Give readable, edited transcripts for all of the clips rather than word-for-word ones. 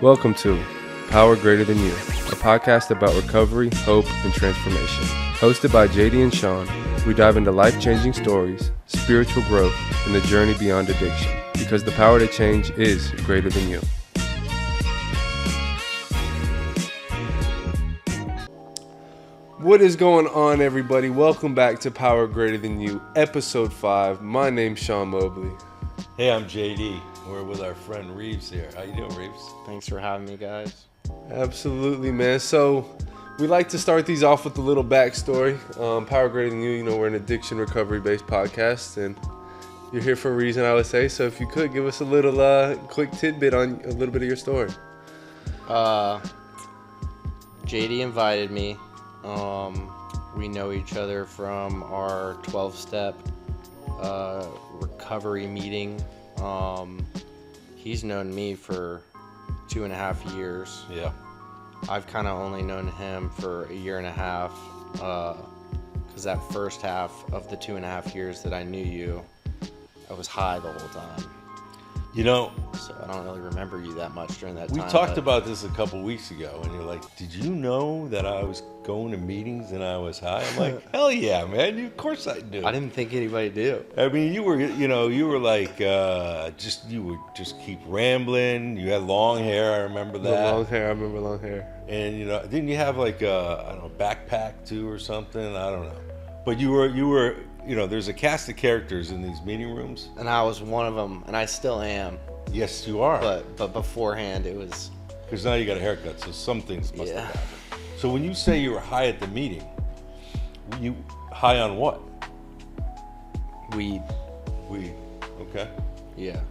Welcome to Power Greater Than You, a podcast about recovery, hope, and transformation. Hosted by JD and Sean, we dive into life-changing stories, spiritual growth, and the journey beyond addiction, because the power to change is greater than you. What is going on, everybody? Welcome back to Power Greater Than You, Ep.5. My name's Sean Mobley. Hey, I'm JD. We're with our friend Reeves here. How you doing, Reeves? Thanks for having me, guys. Absolutely, man. So we like to start these off with a little backstory. Power Greater Than You, we're an addiction recovery-based podcast, and you're here for a reason, I would say. So if you could give us a little quick tidbit on a little bit of your story. JD invited me. We know each other from our 12-step recovery meeting. He's known me for 2.5 years. Yeah. I've kind of only known him for 1.5 years, because that first half of the 2.5 years that I knew you, I was high the whole time. You know, So I don't really remember you that much during that we time. talked about this a couple weeks ago, and you're like, did you know that I was going to meetings and I was high? I'm like, hell yeah, man. Of course I knew. I didn't think anybody knew. I mean, you were like, you would just keep rambling. You had long hair, I remember that. Long hair, I remember long hair. And, didn't you have like a, I don't know, backpack too or something? I don't know. But you were, there's a cast of characters in these meeting rooms. And I was one of them, and I still am. Yes, you are. But beforehand, it was... Because now you got a haircut, so some things must Yeah. have happened. So when you say you were high at the meeting, you high on what? weed. Weed. Okay. Yeah.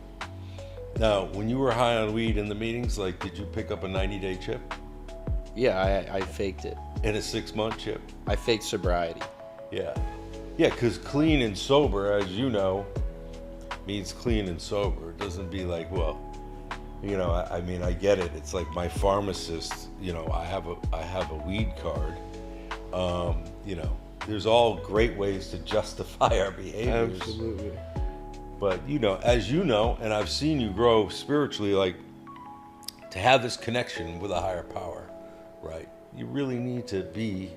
Now, when you were high on weed in the meetings, like, did you pick up a 90-day chip Yeah, I faked it. and a 6-month chip? I faked sobriety. Yeah. Yeah, because clean and sober, as you know, means clean and sober. It doesn't be like, well, I mean, I get it. It's like my pharmacist, I have a weed card. There's all great ways to justify our behaviors. Absolutely. But, as you know, and I've seen you grow spiritually, like, to have this connection with a higher power, right? You really need to be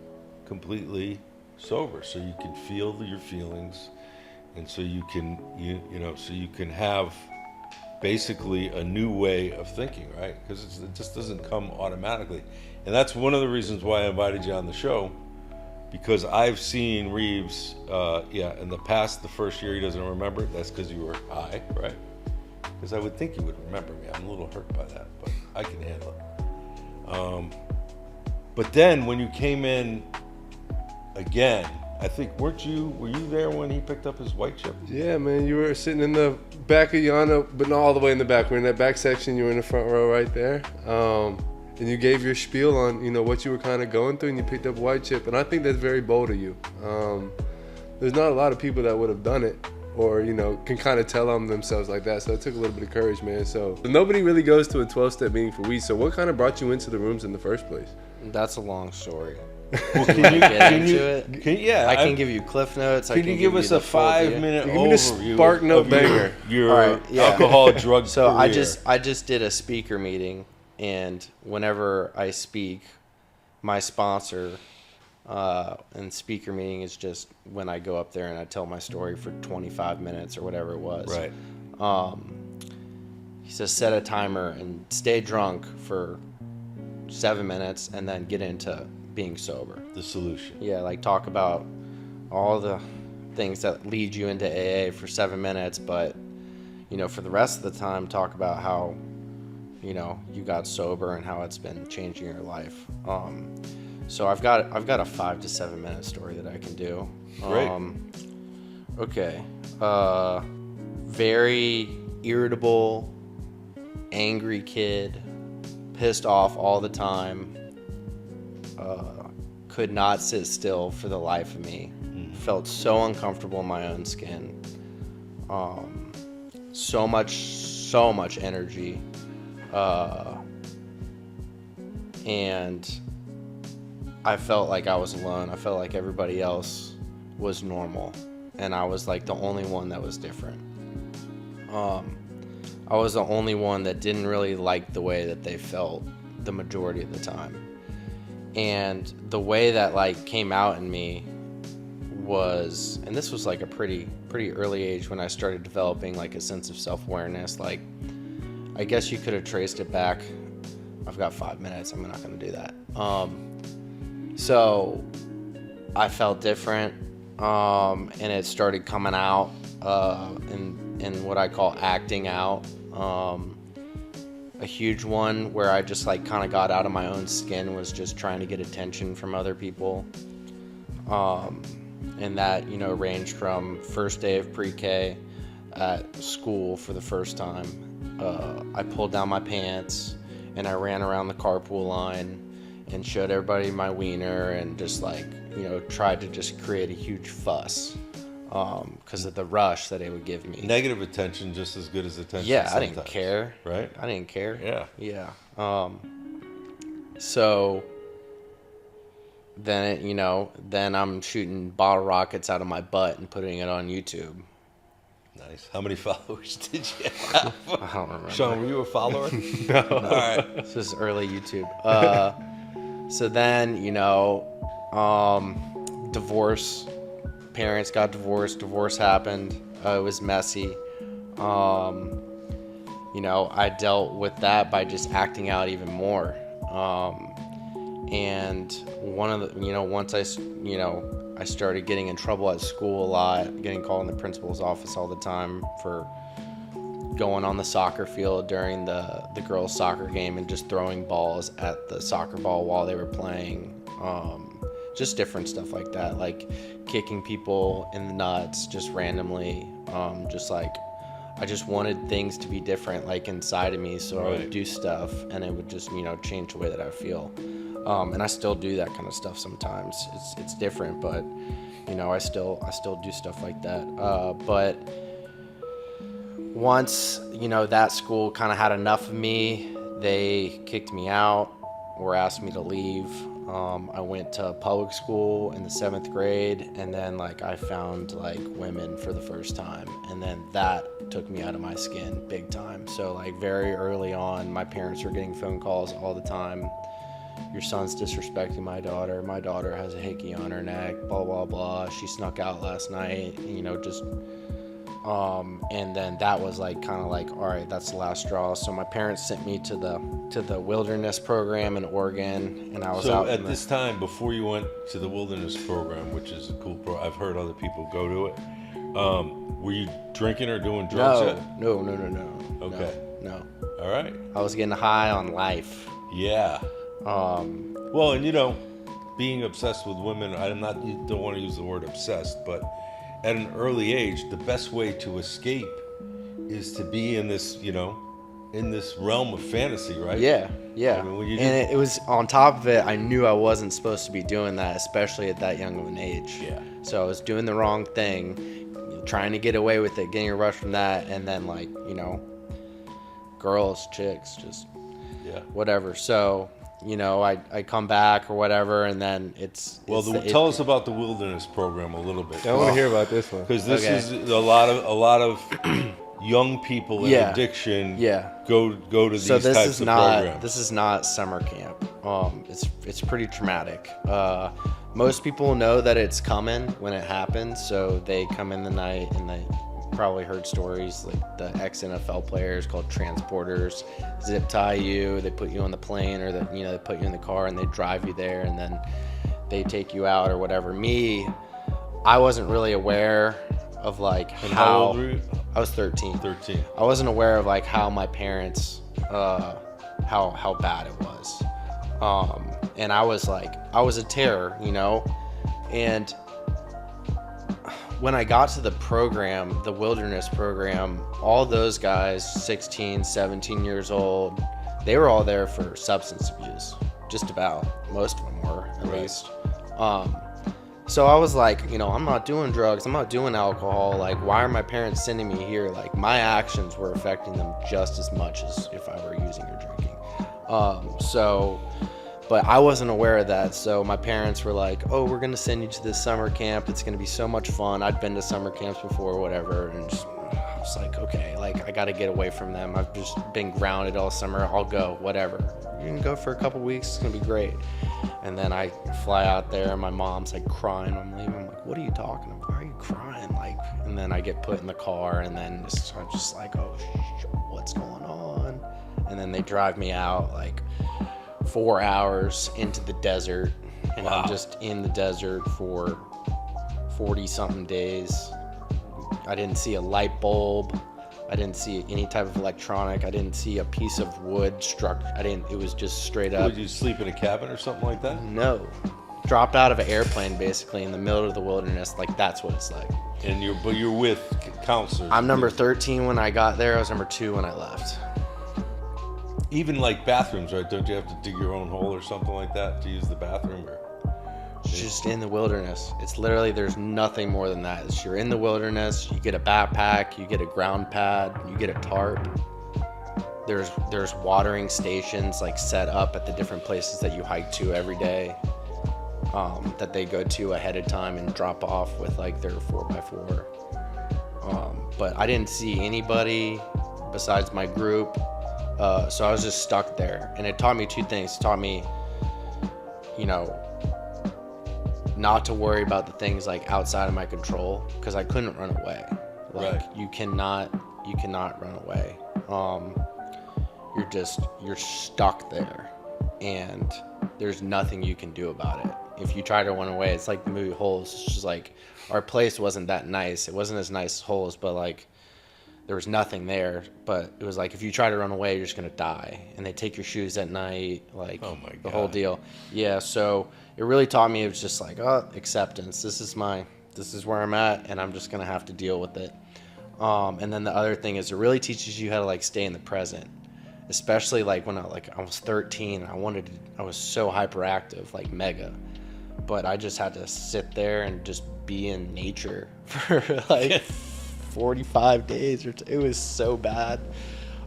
completely sober so you can feel your feelings, and so you can, so you can have basically a new way of thinking, right? Because it just doesn't come automatically. And that's one of the reasons why I invited you on the show, because I've seen Reeves, in the past, the first year he doesn't remember it. That's because you were high, right? Because I would think you would remember me. I'm a little hurt by that, but I can handle it. But then when you came in again, I think, were you there when he picked up his white chip? Yeah, man, you were sitting in the back of Yana, but not all the way in the back. We're in that back section. You were in the front row right there. And you gave your spiel on, what you were kind of going through, and you picked up a white chip. And I think that's very bold of you. There's not a lot of people that would have done it or, can kind of tell on themselves like that. So it took a little bit of courage, man. So nobody really goes to a 12-step meeting for weed. So what kind of brought you into the rooms in the first place? That's a long story. Well, Can you get into it? I can give you cliff notes. Can you give us a 5-minute Give me the overview spark note of banger. your All right, yeah. alcohol drug So career? I just did a speaker meeting, and whenever I speak, my sponsor, and speaker meeting is just when I go up there and I tell my story for 25 minutes or whatever it was. Right. He says set a timer and stay drunk for 7 minutes and then get into being sober. The solution. Yeah, like talk about all the things that lead you into AA for 7 minutes, but for the rest of the time, talk about how you got sober and how it's been changing your life. So I've got a 5 to 7 minute story that I can do. Great. Okay. Very irritable, angry kid, pissed off all the time. Could not sit still for the life of me. Felt so uncomfortable in my own skin. So much energy. And I felt like I was alone. I felt like everybody else was normal, and I was like the only one that was different. I was the only one that didn't really like the way that they felt the majority of the time. And the way that like came out in me was, and this was like a pretty early age when I started developing like a sense of self-awareness. Like, I guess you could have traced it back. I've got 5 minutes. I'm not going to do that. So I felt different, and it started coming out in what I call acting out. A huge one where I just like kind of got out of my own skin was just trying to get attention from other people. And that, you know, ranged from first day of pre-K at school for the first time. I pulled down my pants and I ran around the carpool line and showed everybody my wiener and just like, you know, tried to just create a huge fuss because of the rush that it would give me. Negative attention just as good as attention. Yeah, sometimes, I didn't care. Right? I didn't care. Yeah. Yeah. So then, then I'm shooting bottle rockets out of my butt and putting it on YouTube. Nice. How many followers did you have? I don't remember. Sean, were you a follower? No. All right. This is early YouTube. So then, divorce. Parents got divorced. Divorce happened. It was messy. I dealt with that by just acting out even more. And one of the, once I started getting in trouble at school a lot, getting called in the principal's office all the time for going on the soccer field during the girls' soccer game and just throwing balls at the soccer ball while they were playing. Just different stuff like that, like kicking people in the nuts just randomly. I just wanted things to be different, like inside of me, so I would do stuff and it would just, change the way that I feel. And I still do that kind of stuff sometimes. It's different, but I still do stuff like that. But once that school kind of had enough of me, they kicked me out or asked me to leave. I went to public school in the 7th grade, and then I found women for the first time, and then that took me out of my skin big time. So very early on, my parents were getting phone calls all the time. Your son's disrespecting my daughter. My daughter has a hickey on her neck, blah, blah, blah. She snuck out last night, and then that was all right, that's the last straw. So my parents sent me to the wilderness program in Oregon, and I was out. So at this time, before you went to the wilderness program, which is a cool I've heard other people go to it, were you drinking or doing drugs yet? No. Okay. No. All right. I was getting high on life. Yeah. Well, and being obsessed with women, don't want to use the word obsessed, but at an early age, the best way to escape is to be in this, in this realm of fantasy, right? Yeah. I mean, when you And it was on top of it, I knew I wasn't supposed to be doing that, especially at that young of an age. Yeah. So I was doing the wrong thing, trying to get away with it, getting a rush from that, and then girls, chicks, just whatever. So I come back or whatever, and then tell us about the wilderness program a little bit. I want to hear about this one. Because this is a lot of young people in addiction. Yeah. Go to these types of programs. This is not summer camp. It's pretty traumatic. Most people know that it's coming when it happens, so they come in the night and they probably heard stories like the ex-NFL players called transporters zip tie you, they put you on the plane, or they put you in the car and they drive you there and then they take you out or whatever. Me, I wasn't really aware of how old were you? I was 13. 13. I wasn't aware of how my parents how bad it was. And I was a terror, and when I got to the program, the wilderness program, all those guys, 16, 17 years old, they were all there for substance abuse. Just about. Most of them were, at least. So I was I'm not doing drugs. I'm not doing alcohol. Why are my parents sending me here? My actions were affecting them just as much as if I were using or drinking. But I wasn't aware of that, so my parents were oh, we're going to send you to this summer camp. It's going to be so much fun. I'd been to summer camps before, whatever, and just was like, okay, like I got to get away from them. I've just been grounded all summer. I'll go, whatever. You can go for a couple weeks. It's gonna be great. And then I fly out there, and my mom's like crying. I'm leaving. I'm like, what are you talking about? Why are you crying? Like, and then I get put in the car, and then I'm just like, oh, what's going on? And then they drive me out like 4 hours into the desert, and I'm just in the desert for 40 something days. I didn't see a light bulb. I didn't see any type of electronic. I didn't see a piece of wood struck. It was just straight up. Would you sleep in a cabin or something like that? No. Dropped out of an airplane basically in the middle of the wilderness. Like, that's what it's like. And you're with counselors. I'm number 13 when I got there. I was number 2 when I left. Even like bathrooms, right? Don't you have to dig your own hole or something like that to use the bathroom? Or It's just in the wilderness. It's literally, there's nothing more than that. It's you're in the wilderness. You get a backpack, you get a ground pad, you get a tarp. There's watering stations like set up at the different places that you hike to every day, that they go to ahead of time and drop off with like their 4x4. But I didn't see anybody besides my group. So I was just stuck there. And it taught me 2 things. It taught me, not to worry about the things like outside of my control, because I couldn't run away. Like, right. you cannot run away. You're stuck there, and there's nothing you can do about it. If you try to run away, it's like the movie Holes. It's just like, our place wasn't that nice. It wasn't as nice as Holes, but like, there was nothing there. But it was like, if you try to run away, you're just gonna die. And they take your shoes at night, like, oh my God, the whole deal. Yeah, so it really taught me, it was just like, acceptance. This is where I'm at, and I'm just gonna have to deal with it. And then the other thing is, it really teaches you how to like stay in the present, especially like when I was 13. I was so hyperactive, like mega, but I just had to sit there and just be in nature for like 45 days it was so bad.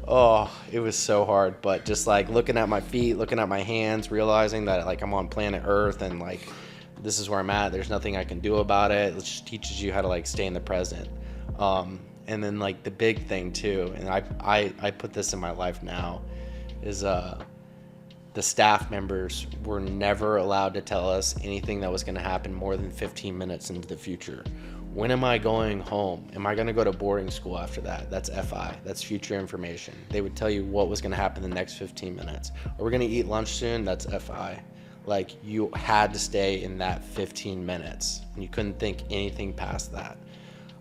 Oh, it was so hard. But just like looking at my feet, looking at my hands, realizing that like I'm on planet Earth, and like this is where I'm at. There's nothing I can do about it. It just teaches you how to like stay in the present. And then like the big thing too, and I put this in my life now, is the staff members were never allowed to tell us anything that was going to happen more than 15 minutes into the future. When am I going home? Am I going to go to boarding school after that? That's FI. That's future information. They would tell you what was going to happen in the next 15 minutes. Are we going to eat lunch soon? That's FI. Like, you had to stay in that 15 minutes, and you couldn't think anything past that.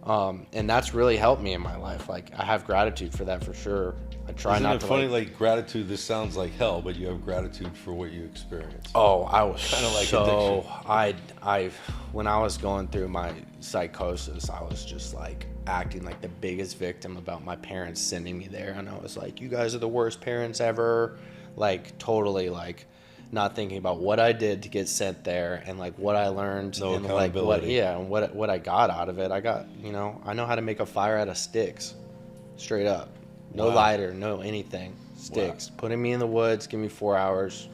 And that's really helped me in my life. Like, I have gratitude for that for sure. I try Isn't not it to funny, like gratitude, this sounds like hell, but you have gratitude for what you experienced. Oh, I was Kinda like so addiction. when I was going through my psychosis, I was just like acting like the biggest victim about my parents sending me there, and I was like, you guys are the worst parents ever. Like, totally, like, not thinking about what I did to get sent there, and like what I learned, No and like accountability. what I got out of it. I know how to make a fire out of sticks, straight up. No Wow. lighter, no anything. Sticks. Putting me in the woods, give me 4 hours.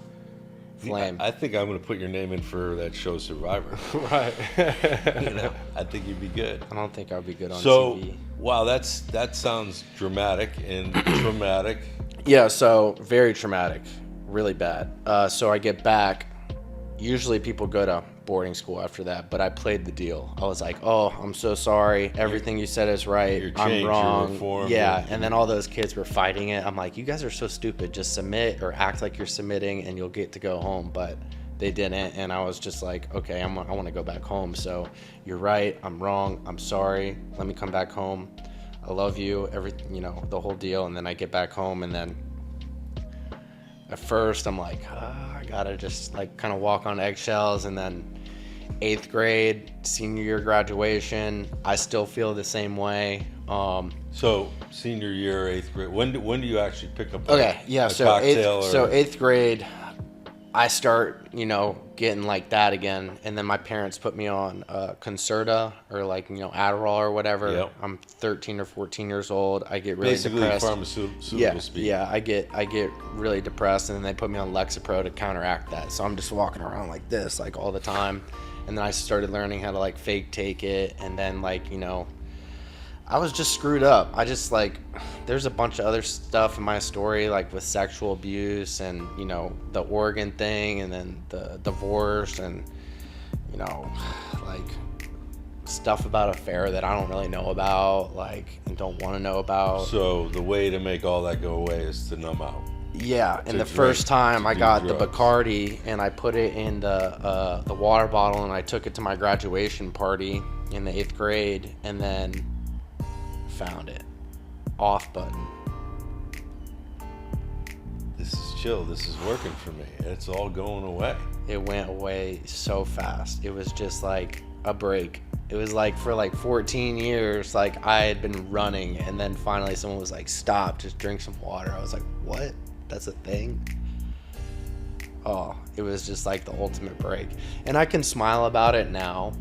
Flame. I think I'm going to put your name in for that show Survivor. Right. I think you'd be good. I don't think I'd be good on So, TV. wow, that sounds dramatic and traumatic. Yeah, so very traumatic. Really bad. So I get back. Usually people go to boarding school after that, but I played the deal. I was like, oh, I'm so sorry. Everything you said is right. You're I'm changed, you're wrong. reformed, Yeah, and then all those kids were fighting it. I'm like, you guys are so stupid. Just submit or act like you're submitting, and you'll get to go home. But they didn't, and I was just like, okay, I want to go back home. So you're right. I'm wrong. I'm sorry. Let me come back home. I love you. The whole deal. And then I get back home, and then at first I'm like, I gotta just like kind of walk on eggshells. And then 8th grade, senior year graduation, I still feel the same way. So senior year, 8th grade. When do you actually pick up? Okay, yeah. So cocktail 8th grade, I start getting like that again, and then my parents put me on Concerta or like Adderall or whatever. Yep. I'm 13 or 14 years old. I get really basically depressed. pharmaceutical speak. Yeah, I get really depressed, and then they put me on Lexapro to counteract that. So I'm just walking around like this, like all the time. And then I started learning how to like fake take it, and then like I was just screwed up. I just like, there's a bunch of other stuff in my story, like with sexual abuse and, you know, the Oregon thing and then the divorce and, you know, like stuff about affair that I don't really know about, like, and don't want to know about. So the way to make all that go away is to numb out. Yeah, and the drink, first time I do got drugs. the Bacardi and I put it in the water bottle and I took it to my graduation party in the 8th grade and then found it. Off button. This is chill. This is working for me. It's all going away. It went away so fast. It was just like a break. It was like for like 14 years, like I had been running and then finally someone was like, stop, just drink some water. I was like, what? That's a thing? Oh, it was just like the ultimate break. And I can smile about it now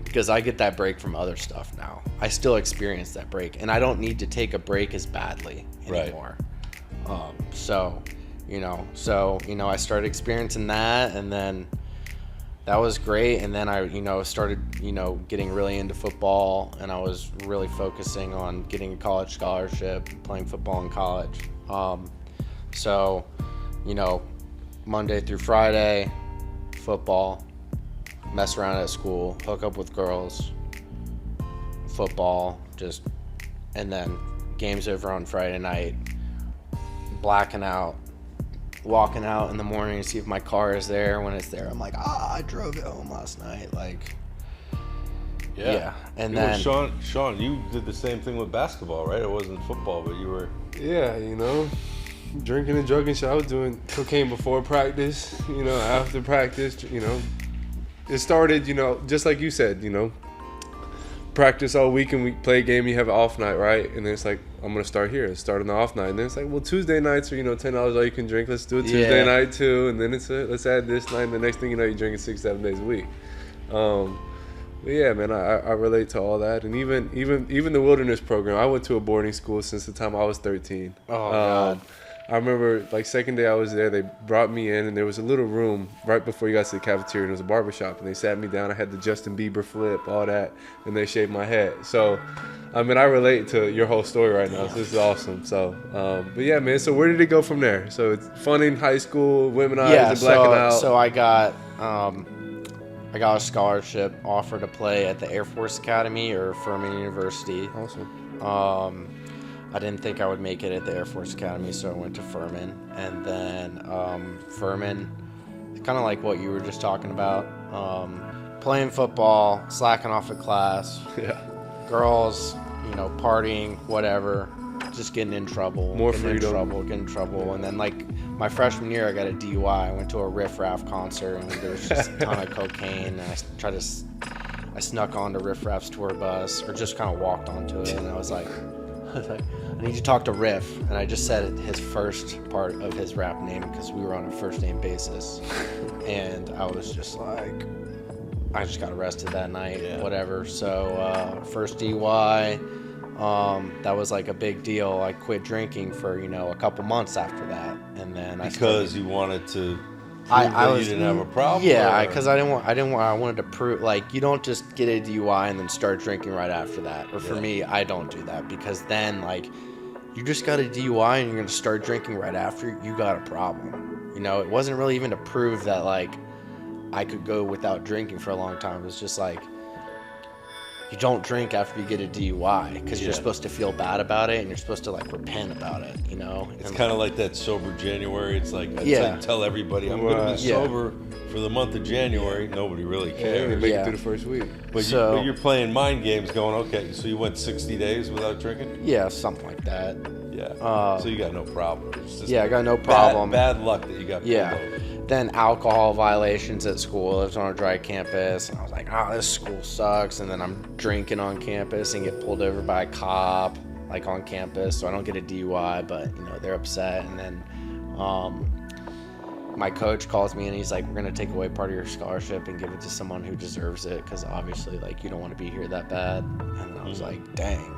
because I get that break from other stuff now. I still experience that break and I don't need to take a break as badly anymore. So I started experiencing that and then that was great. And then I, started, getting really into football and I was really focusing on getting a college scholarship, playing football in college. So, Monday through Friday, football, mess around at school, hook up with girls, football, and then games over on Friday night, blacking out, walking out in the morning to see if my car is there. When it's there, I'm like, I drove it home last night. Like, yeah. And then Sean, you did the same thing with basketball, right? It wasn't football, but you were. Yeah, drinking and drugging shit. I was doing cocaine before practice, after practice, It started, just like you said, practice all week and we play a game, you have an off night, right? And then it's like, I'm going to start here. Start on the off night. And then it's like, well, Tuesday nights are, $10 all you can drink. Let's do it Tuesday night too. And then let's add this night. And the next thing you know, you're drinking 6-7 days a week. But yeah, man, I relate to all that. And even the wilderness program, I went to a boarding school since the time I was 13. Oh, God. I remember, second day I was there, they brought me in, and there was a little room right before you got to the cafeteria, and it was a barbershop, and they sat me down. I had the Justin Bieber flip, all that, and they shaved my head. So, I relate to your whole story right now, so this is awesome. So, but yeah, man, so where did it go from there? So, it's fun in high school, womenized, and blacking out. So I got a scholarship offer to play at the Air Force Academy or Furman University. Awesome. I didn't think I would make it at the Air Force Academy, so I went to Furman. And then Furman, kind of like what you were just talking about, playing football, slacking off at class, girls, partying, whatever, just getting in trouble. Getting in trouble. And then, my freshman year, I got a DUI. I went to a Riff Raff concert, and there was just a ton of cocaine. And I snuck onto Riff Raff's tour bus, or just kind of walked onto it, and I was like, I need to talk to Riff, and I just said his first part of his rap name because we were on a first name basis, and I was just like, I just got arrested that night, whatever. So first DUI, that was like a big deal. I quit drinking for a couple months after that, and then you wanted to. You didn't have a problem. Yeah, because I wanted to prove, you don't just get a DUI and then start drinking right after that. Or for me, I don't do that because then you just got a DUI and you're gonna start drinking right after, you got a problem. It wasn't really even to prove that I could go without drinking for a long time. It was just you don't drink after you get a DUI because you're supposed to feel bad about it and you're supposed to repent about it, It's kind of like that sober January. It's like I tell everybody I'm going to be sober for the month of January. Nobody really cares. They make it through the first week. But you're playing mind games going, okay, so you went 60 days without drinking? Yeah, something like that. Yeah. So you got no problem. I got no problem. Bad luck that you got pulled over. Then alcohol violations at school. I was on a dry campus, and I was like, this school sucks. And then I'm drinking on campus and get pulled over by a cop, on campus. So I don't get a DUI, but, they're upset. And then my coach calls me, and he's like, we're going to take away part of your scholarship and give it to someone who deserves it because obviously, you don't want to be here that bad. And then I was like, dang,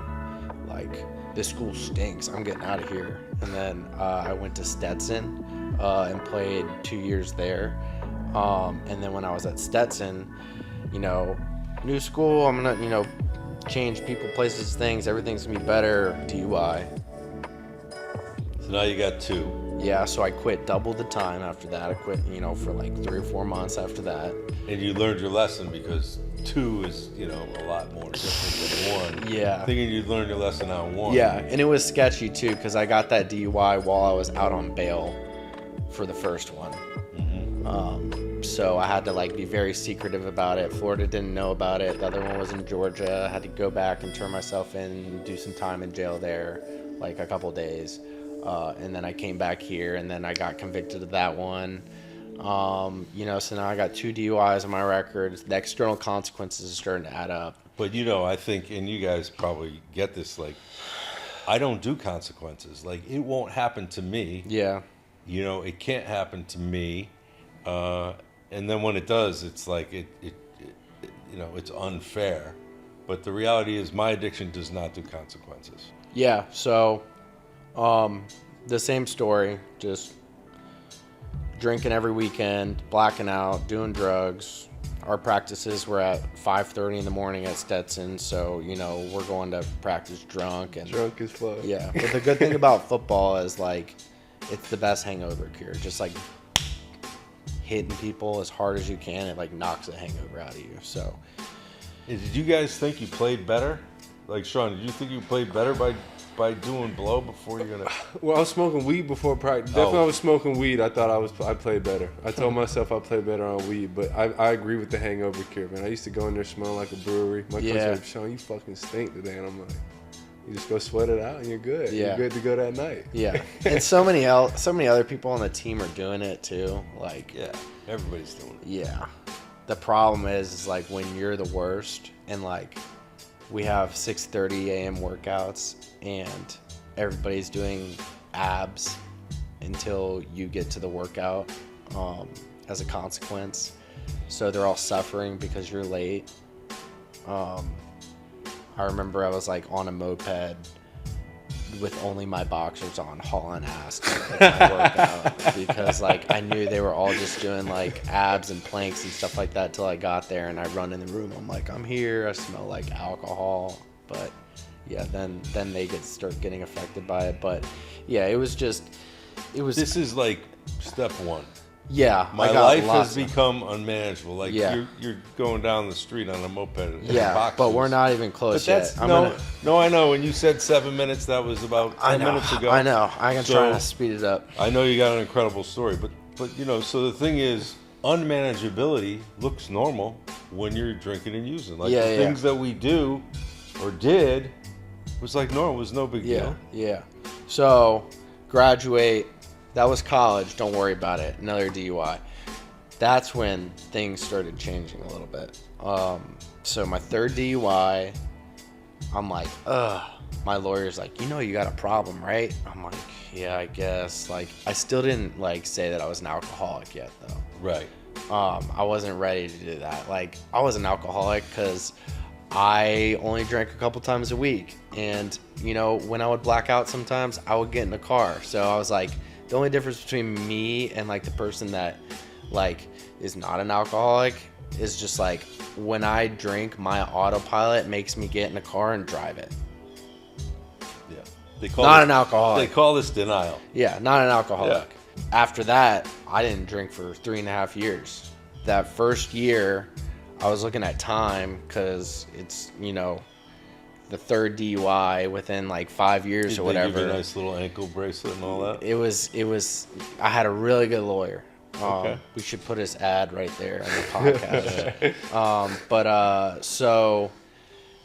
this school stinks. I'm getting out of here. And then I went to Stetson and played 2 years there. And then when I was at Stetson, new school, I'm going to, change people, places, things. Everything's gonna be better. DUI. So now you got 2. Yeah, so I quit double the time after that. I quit, for like 3 or 4 months after that. And you learned your lesson because 2 is, a lot more different than 1. Yeah. Thinking you'd learn your lesson on 1. Yeah, and it was sketchy too because I got that DUI while I was out on bail for the first one. So I had to be very secretive about it. Florida didn't know about it. The other one was in Georgia. I had to go back and turn myself in and do some time in jail there, a couple days. And then I came back here and then I got convicted of that one. So now I got 2 DUIs on my record. The external consequences are starting to add up. But I think, and you guys probably get this, I don't do consequences. It won't happen to me. Yeah. It can't happen to me. And then when it does, it's it's unfair. But the reality is my addiction does not do consequences. Yeah, so the same story, just drinking every weekend, blacking out, doing drugs. Our practices were at 5:30 in the morning at Stetson, so we're going to practice drunk and Drunk as fuck. Yeah, but the good thing about football is it's the best hangover cure. Just hitting people as hard as you can, it knocks the hangover out of you. So, Did you guys think you played better? Sean, did you think you played better by doing blow before you're gonna? Well, I was smoking weed before practice. Definitely, I was smoking weed. I thought I played better. I told myself I played better on weed, but I agree with the hangover cure, man. I used to go in there smelling like a brewery. My coach said, "Sean, you fucking stink today," and I'm like, "You just go sweat it out, and you're good. Yeah. You're good to go that night." Yeah, and so many other people on the team are doing it too. Yeah, everybody's doing it. Yeah, the problem is when you're the worst and we have 6:30 a.m. workouts and everybody's doing abs until you get to the workout as a consequence. So they're all suffering because you're late. I remember I was on a moped with only my boxers on, hauling ass to my workout because I knew they were all just doing abs and planks and stuff like that till I got there, and I run in the room. I'm I'm here. I smell like alcohol, but yeah, then they start getting affected by it. But yeah, it was. This is step 1. Yeah, my life has become unmanageable. Yeah. You're going down the street on a moped. Yeah, boxers. but we're not even close but that's, yet. No, I know. When you said 7 minutes, that was about 10 minutes ago. I know. I can try to speed it up. I know you got an incredible story, but so the thing is, unmanageability looks normal when you're drinking and using. Things that we do or did was normal. It was no big deal. Yeah. So, graduate. That was college. Don't worry about it. Another DUI. That's when things started changing a little bit. So my 3rd DUI, I'm my lawyer's you got a problem, right? I'm yeah, I guess. I still didn't say that I was an alcoholic yet, though. Right. I wasn't ready to do that. I was an alcoholic because I only drank a couple times a week. And, when I would black out sometimes, I would get in the car. So I was the only difference between me and the person that is not an alcoholic is just when I drink, my autopilot makes me get in the car and drive it. Yeah. They call not an alcoholic. They call this denial. Yeah, not an alcoholic. Yeah. After that, I didn't drink for 3.5 years. That first year, I was looking at time because it's, the 3rd DUI within 5 years or whatever. Did they give you a nice little ankle bracelet and all that? It was. I had a really good lawyer. Okay. We should put his ad right there on the podcast. So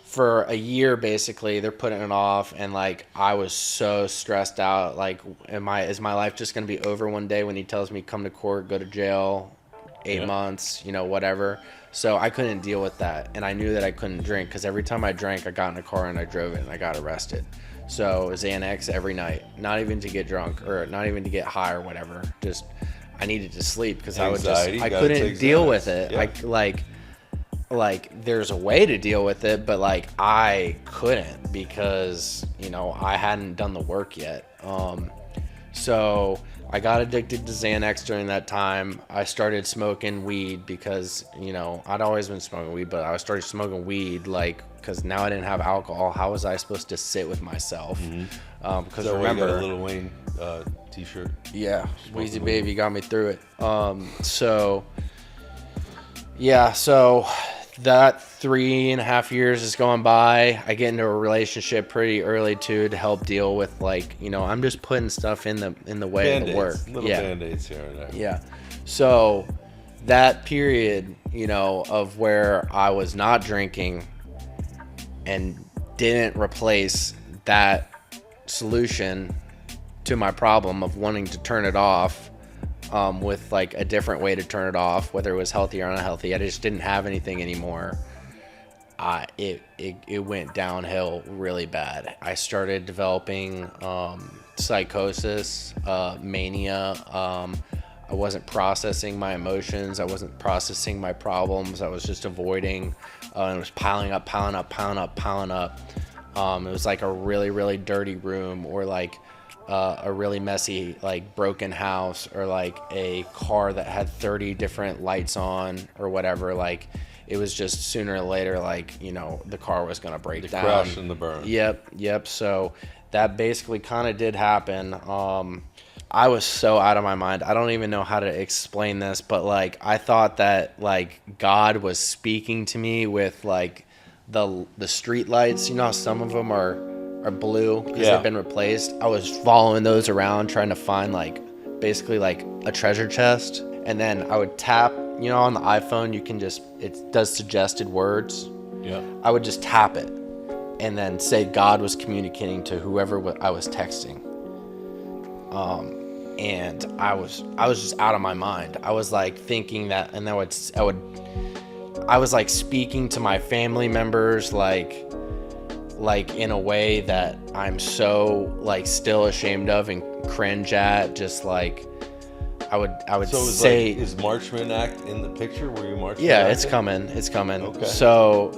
for a year, basically, they're putting it off, and I was so stressed out. Is my life just gonna be over one day when he tells me come to court, go to jail, 8 months, whatever. So I couldn't deal with that, and I knew that I couldn't drink because every time I drank, I got in a car and I drove it and I got arrested. So Xanax every night, not even to get drunk or not even to get high or whatever. Just I needed to sleep because I couldn't deal with it. Yeah. There's a way to deal with it, but I couldn't because I hadn't done the work yet. So I got addicted to Xanax during that time. I started smoking weed because, I'd always been smoking weed, but I started smoking weed because now I didn't have alcohol. How was I supposed to sit with myself? Because So remember, you got a Lil Wayne t-shirt. yeah, Weezy Baby got me through it. So that 3.5 years is going by. I get into a relationship pretty early too, to help deal with, like, you know, I'm just putting stuff in the way of the work. Little band-aids here and there. Yeah. So that period, you know, of where I was not drinking and didn't replace that solution to my problem of wanting to turn it off with like a different way to turn it off, whether it was healthy or unhealthy. I just didn't have anything anymore. It went downhill really bad. I started developing psychosis, mania. I wasn't processing my emotions. I wasn't processing my problems. I was just avoiding. And it was piling up. It was like a really, really dirty room, or like a really messy, like, broken house, or like a car that had 30 different lights on or whatever. Like, it was just sooner or later, like, you know, the car was going to break down. Crash and the burn. Yep. So that basically kind of did happen. I was so out of my mind. I don't even know how to explain this, but like, I thought that like God was speaking to me with like the street lights. You know how some of them are blue because they've been replaced. I was following those around trying to find like basically like a treasure chest, and then I would tap, you know, on the iPhone it does suggested words. Yeah. I would just tap it and then say God was communicating to whoever I was texting. And I was just out of my mind. I was like thinking that, and I was like speaking to my family members like in a way that I'm so like still ashamed of and cringe at. Just like I would So it was say, like, is Marchman Act in the picture? Were you Marchman? yeah, acting? it's coming. Okay. So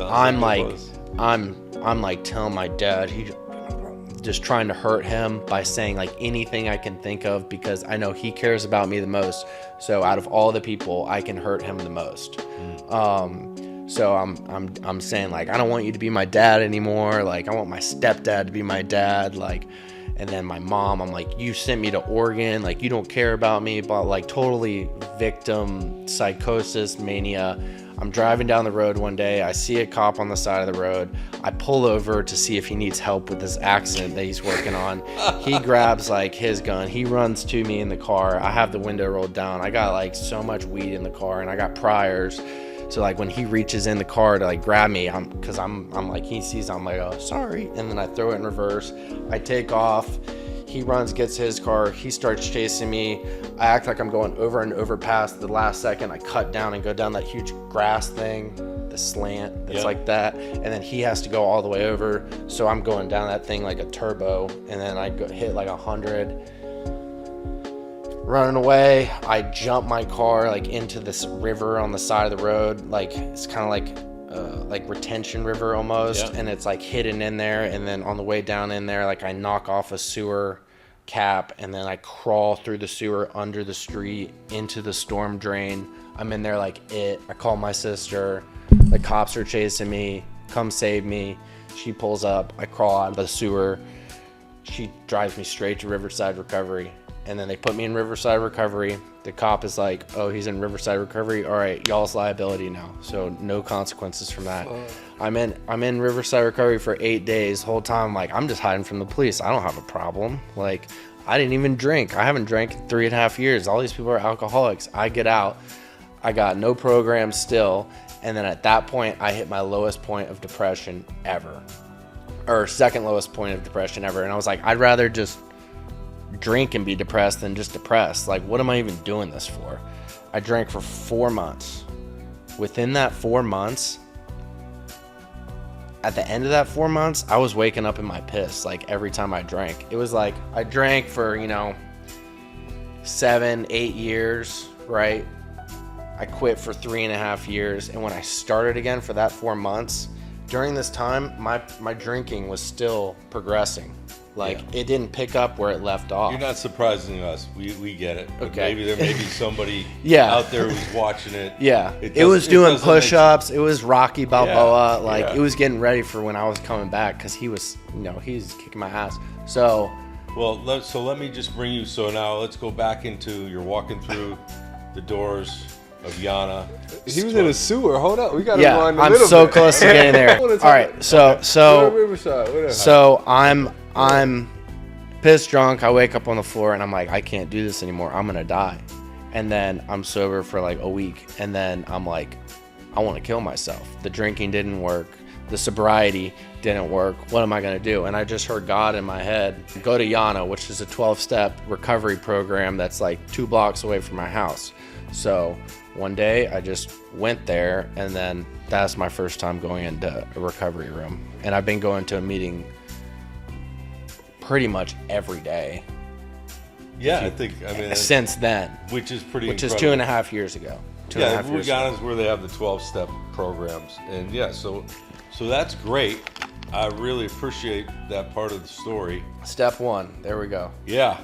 I'm like like it was. I'm like telling my dad, he just trying to hurt him by saying like anything I can think of, because I know he cares about me the most. So out of all the people, I can hurt him the most. So I'm saying like, I don't want you to be my dad anymore. Like, I want my stepdad to be my dad. Like, and then my mom, I'm like, you sent me to Oregon. Like, you don't care about me. But like, totally victim psychosis mania. I'm driving down the road one day. I see a cop on the side of the road. I pull over to see if he needs help with this accident that he's working on. He grabs like his gun. He runs to me in the car. I have the window rolled down. I got like so much weed in the car, and I got priors. So like when he reaches in the car to like grab me, I'm like, he sees, I'm like, oh, sorry. And then I throw it in reverse. I take off. He runs, gets his car. He starts chasing me. I act like I'm going over an overpass. The last second, I cut down and go down that huge grass thing, the slant that's like that. And then he has to go all the way over. So I'm going down that thing like a turbo. And then I hit like 100. Running away, I jump my car like into this river on the side of the road. Like, it's kind of like retention river almost, and it's like hidden in there. And then on the way down in there, like I knock off a sewer cap, and then I crawl through the sewer under the street into the storm drain. I'm in there like I call my sister. The cops are chasing me. Come save me. She pulls up. I crawl out of the sewer. She drives me straight to Riverside Recovery. And then they put me in Riverside Recovery. The cop is like, oh, he's in Riverside Recovery. All right, y'all's liability now. So no consequences from that. I'm in Riverside Recovery for 8 days. The whole time, like, I'm just hiding from the police. I don't have a problem. Like, I didn't even drink. I haven't drank in 3.5 years. All these people are alcoholics. I get out. I got no program still. And then at that point, I hit my lowest point of depression ever. Or second lowest point of depression ever. And I was like, I'd rather just drink and be depressed than just depressed. Like, what am I even doing this for? I drank for 4 months. Within that 4 months, at the end of that 4 months, I was waking up in my piss like every time I drank. It was like I drank for 7-8 years, right? I quit for 3.5 years, and when I started again for that 4 months, during this time my drinking was still progressing. Like, Yeah. it didn't pick up where it left off. You're not surprising us. We get it. But Okay. maybe there may be somebody Yeah. out there who's watching it. Yeah, it does- was doing doesn't make- push-ups. It was Rocky Balboa. Yeah, Like, yeah. it was getting ready for when I was coming back because he was, he was kicking my ass. So, Well, let me just bring you. So now let's go back into you're walking through the doors of Yana. He was in a sewer. Hold up, we gotta yeah, go on a I'm little so bit. close to getting there. I wanna All talk right, about- so Riverside, whatever. So I'm pissed drunk. I wake up on the floor and I'm like, I can't do this anymore. I'm gonna die. And then I'm sober for like a week. And then I'm like, I want to kill myself. The drinking didn't work. The sobriety didn't work. What am I gonna do? And I just heard God in my head, go to Yana, which is a 12-step recovery program that's like 2 blocks away from my house. So one day I just went there, and then that's my first time going into a recovery room. And I've been going to a meeting pretty much every day Yeah, I mean, since then, which is pretty. which is incredible. 2.5 years ago. Two and a Yeah, half years ago. Uganda is where they have the 12-step programs, and yeah, so that's great. I really appreciate that part of the story. Step 1, there we go. Yeah,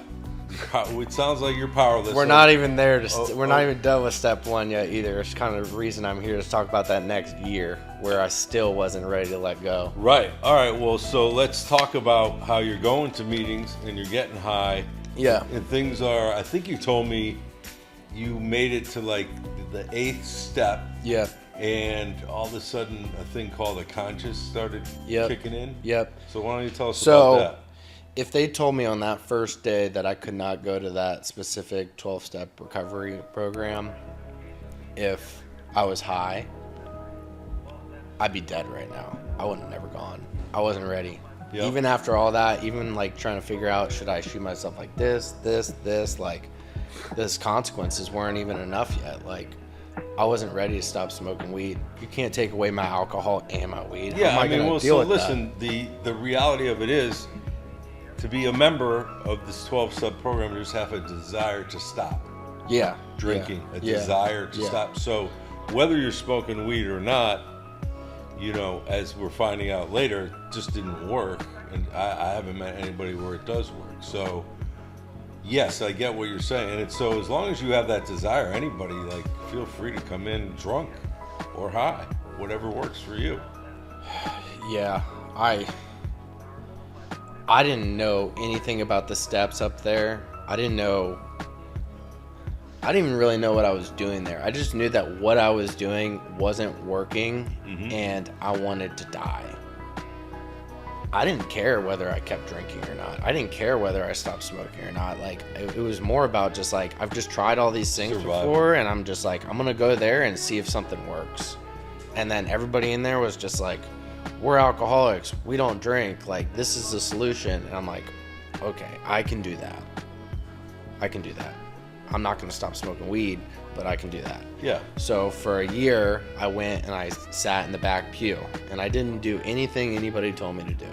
it sounds like you're powerless. We're not even there to. We're not oh. even done with step 1 yet either. It's kind of the reason I'm here to talk about that next year where I still wasn't ready to let go. Right. All right. Well, so let's talk about how you're going to meetings and you're getting high. Yeah. And things are. I think you told me you made it to like the 8th step. Yep. And all of a sudden, a thing called a conscious started Yep. kicking in. Yep. So why don't you tell us So, about that? if they told me on that first day that I could not go to that specific 12-step recovery program if I was high, I'd be dead right now. I would have never gone. I wasn't ready. Yep. Even after all that, even like trying to figure out, should I shoot myself like this, like those consequences weren't even enough yet. Like, I wasn't ready to stop smoking weed. You can't take away my alcohol and my weed. How Yeah, am I mean, gonna well, deal so with that? listen, the reality of it is, to be a member of this 12-step program, you just have a desire to stop Yeah. drinking, yeah, a yeah, desire to yeah. stop. So whether you're smoking weed or not, as we're finding out later, it just didn't work. And I haven't met anybody where it does work. So yes, I get what you're saying. And so as long as you have that desire, anybody, like, feel free to come in drunk or high, whatever works for you. Yeah, I didn't know anything about the steps up there. I didn't even really know what I was doing there. I just knew that what I was doing wasn't working, and I wanted to die. I didn't care whether I kept drinking or not. I didn't care whether I stopped smoking or not. Like, it was more about just like, I've just tried all these things Survival. before, and I'm just like, I'm gonna go there and see if something works. And then everybody in there was just like, we're alcoholics, we don't drink, like, this is the solution. And I'm like, okay, I can do that. I'm not gonna stop smoking weed, but I can do that. Yeah. So for a year, I went and I sat in the back pew, and I didn't do anything anybody told me to do.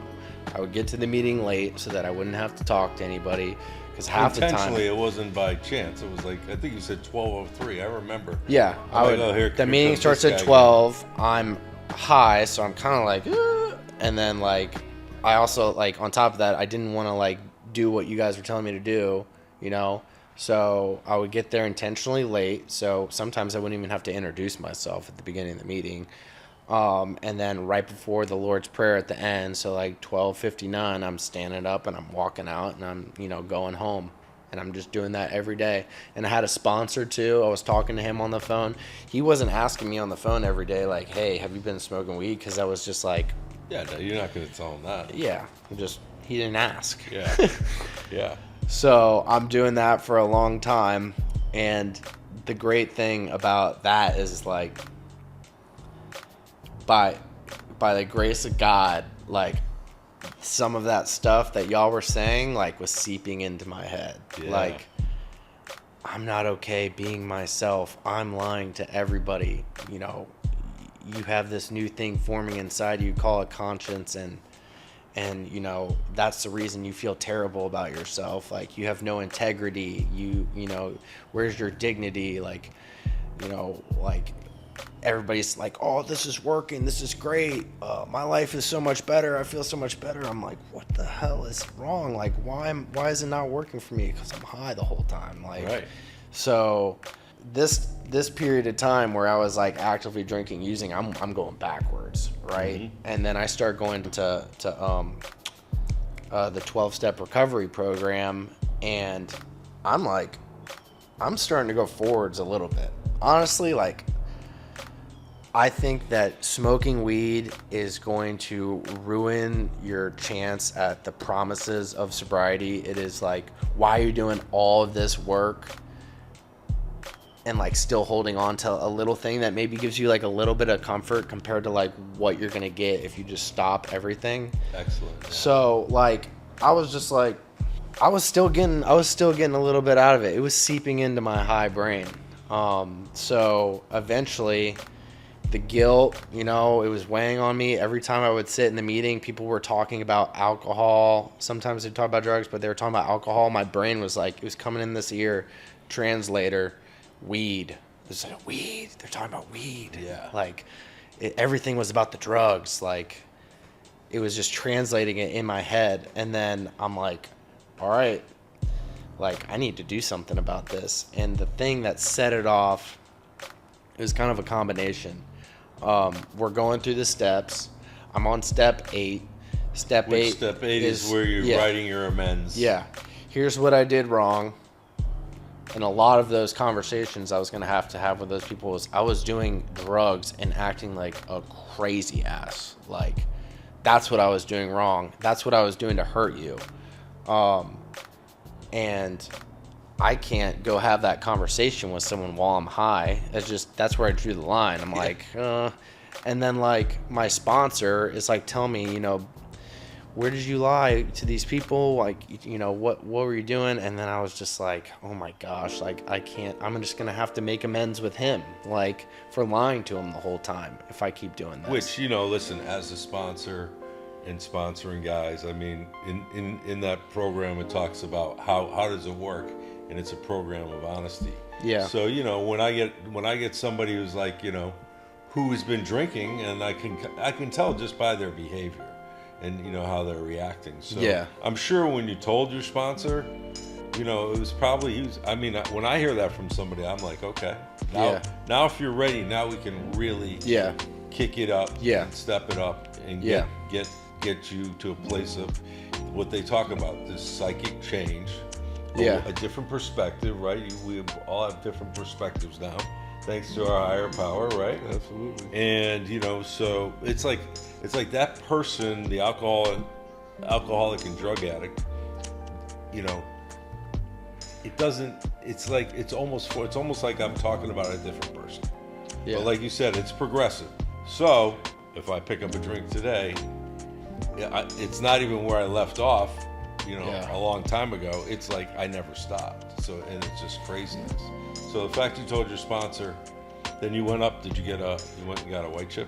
I would get to the meeting late so that I wouldn't have to talk to anybody, because half the time, Intentionally, it wasn't by chance. It was like, I think you said 12:03. I remember. yeah, I'm like, oh, here the meeting comes starts this at guy 12. I'm high, so I'm kind of like, and then like, I also like on top of that, I didn't want to like do what you guys were telling me to do, So I would get there intentionally late. So sometimes I wouldn't even have to introduce myself at the beginning of the meeting. And then right before the Lord's Prayer at the end, so like 12:59, I'm standing up and I'm walking out and I'm, going home. And I'm just doing that every day. And I had a sponsor too. I was talking to him on the phone. He wasn't asking me on the phone every day, like, hey, have you been smoking weed? Because I was just like, Yeah, no, you're not going to tell him that. yeah, he didn't ask. Yeah. Yeah. So I'm doing that for a long time, and the great thing about that is like, by the grace of God, like, some of that stuff that y'all were saying like was seeping into my head. Yeah. Like, I'm not okay being myself. I'm lying to everybody. You have this new thing forming inside you, call it conscience, and that's the reason you feel terrible about yourself. Like, you have no integrity. Where's your dignity? Like, everybody's like, oh, this is working, this is great, my life is so much better, I feel so much better. I'm like, what the hell is wrong? Like, why is it not working for me? Because I'm high the whole time. Like, Right. So this period of time where I was like actively drinking, using, I'm going backwards, right? Mm-hmm. And then I start going to the 12-step recovery program, and I'm starting to go forwards a little bit. Honestly, like, I think that smoking weed is going to ruin your chance at the promises of sobriety. It is like, why are you doing all of this work and like still holding on to a little thing that maybe gives you like a little bit of comfort compared to like what you're gonna get if you just stop everything. Excellent. Yeah. So like, I was just like, I was still getting a little bit out of it. It was seeping into my high brain. So eventually, the guilt, you know, it was weighing on me. Every time I would sit in the meeting, people were talking about alcohol. Sometimes they'd talk about drugs, but they were talking about alcohol. My brain was like, it was coming in this ear. Translator, weed. It's like, weed. They're talking about weed. Yeah. Like, everything was about the drugs. Like, it was just translating it in my head. And then I'm like, all right, like, I need to do something about this. And the thing that set it off, it was kind of a combination. We're going through the steps. I'm on step 8. Step 8 is where you're writing your amends. Yeah. Here's what I did wrong. And a lot of those conversations I was going to have with those people was, I was doing drugs and acting like a crazy ass. Like, that's what I was doing wrong. That's what I was doing to hurt you. And I can't go have that conversation with someone while I'm high. That's where I drew the line. I'm like, and then like my sponsor is like, tell me, you know, where did you lie to these people? Like, you know, what were you doing? And then I was just like, oh my gosh, like, I can't, I'm just going to have to make amends with him, like, for lying to him the whole time if I keep doing this. Which, you know, listen, as a sponsor and sponsoring guys, I mean, in that program, it talks about how does it work? And it's a program of honesty. Yeah. So, you know, when I get somebody who's like, you know, who has been drinking, and I can tell just by their behavior and, you know, how they're reacting. So Yeah. I'm sure when you told your sponsor, you know, it was probably, I mean, when I hear that from somebody, I'm like, okay, now if you're ready, now we can really kick it up and step it up and get you to a place of what they talk about, this psychic change. A different perspective, right? We all have different perspectives now, thanks to our higher power, right? Absolutely. And you know, so it's like that person, the alcoholic and drug addict. You know, it doesn't. It's almost like I'm talking about a different person. Yeah. But like you said, it's progressive. So if I pick up a drink today, it's not even where I left off. You know, a long time ago. It's like I never stopped. So, and it's just craziness. So the fact you told your sponsor, then you went up. Did you went and got a white chip?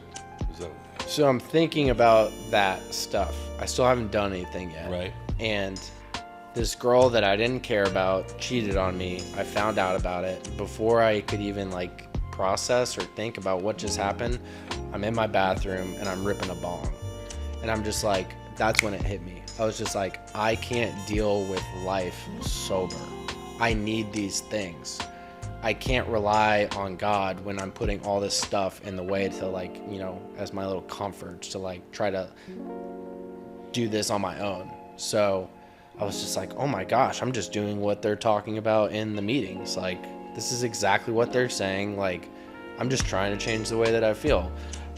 Is that? So I'm thinking about that stuff. I still haven't done anything yet. Right. And this girl that I didn't care about cheated on me. I found out about it before I could even like process or think about what just happened. I'm in my bathroom and I'm ripping a bong. And I'm just like, that's when it hit me. I was just like, I can't deal with life sober. I need these things. I can't rely on God when I'm putting all this stuff in the way to, like, you know, as my little comfort to like try to do this on my own. So I was just like, oh my gosh, I'm just doing what they're talking about in the meetings. Like, this is exactly what they're saying. Like, I'm just trying to change the way that I feel.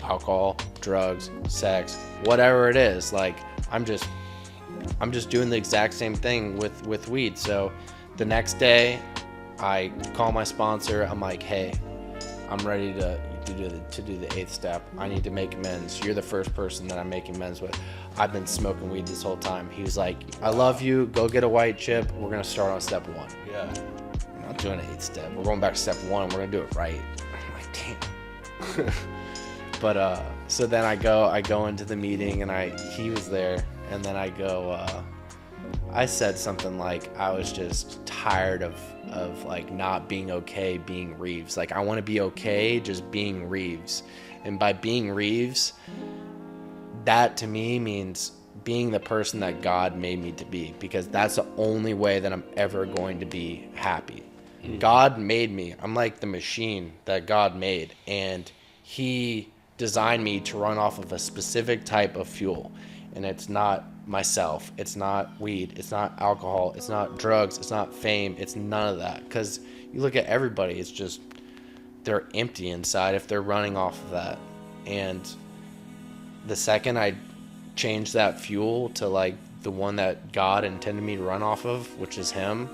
Alcohol, drugs, sex, whatever it is. Like, I'm just doing the exact same thing with weed. So the next day I call my sponsor. I'm like, hey, I'm ready to do the 8th step. I need to make amends. You're the first person that I'm making amends with. I've been smoking weed this whole time. He was like, I love you. Go get a white chip. We're going to start on step 1. Yeah. I'm not doing an 8th step. We're going back to step 1. We're going to do it right. I'm like, damn. But so then I go into the meeting and he was there, and then I go I said something like I was just tired of like not being okay being Reeves. Like I want to be okay just being Reeves. And by being Reeves, that to me means being the person that God made me to be, because that's the only way that I'm ever going to be happy. God made me. I'm like the machine that God made, and he designed me to run off of a specific type of fuel. And it's not myself, it's not weed, it's not alcohol, it's not drugs, it's not fame, it's none of that. Because you look at everybody, it's just they're empty inside if they're running off of that. And the second I changed that fuel to like the one that God intended me to run off of, which is him,